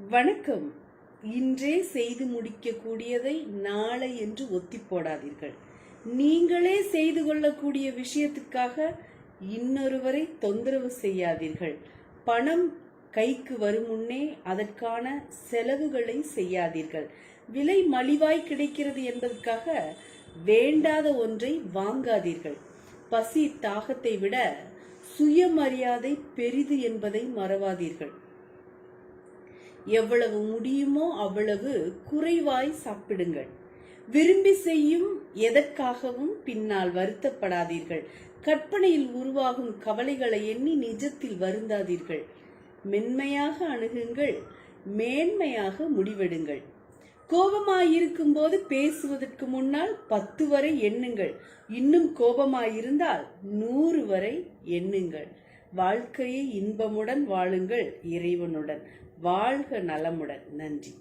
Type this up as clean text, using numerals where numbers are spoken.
வணக்கம். இன்றே செய்து முடிக்கக்கூடியதை நாளை என்று ஒத்தி போடாதீர்கள். நீங்களே செய்து கொள்ளக்கூடிய விஷயத்துக்காக இன்னொருவரை தொந்தரவு செய்யாதீர்கள். பணம் கைக்கு வரும் முன்னே அதற்கான செலவுகளை செய்யாதீர்கள். விலை மலிவாய் கிடைக்கிறது என்பதற்காக வேண்டாத ஒன்றை வாங்காதீர்கள். பசி தாகத்தை விட சுயமரியாதை பெரிது என்பதை மறவாதீர்கள். எவ்வளவு முடியுமோ அவ்வளவு குறைவாய் சாப்பிடுங்கள். விரும்பி செய்யும் எதற்காகவும் பின்னால் வருத்தப்படாதீர்கள். கற்பனையில் உருவாகும் கவலைகளை எண்ணி நிஜத்தில் வருந்தாதீர்கள். மென்மையாக அணுகுங்கள், மேன்மையாக முடிவெடுங்கள். கோபமாயிருக்கும் போது பேசுவதற்கு முன்னால் 10 வரை எண்ணுங்கள். இன்னும் கோபமாயிருந்தால் 100 வரை எண்ணுங்கள். வாழ்க்கையை இன்பமுடன் வாழுங்கள். இறைவனுடன் வாழ்க நலமுடன். நன்றி.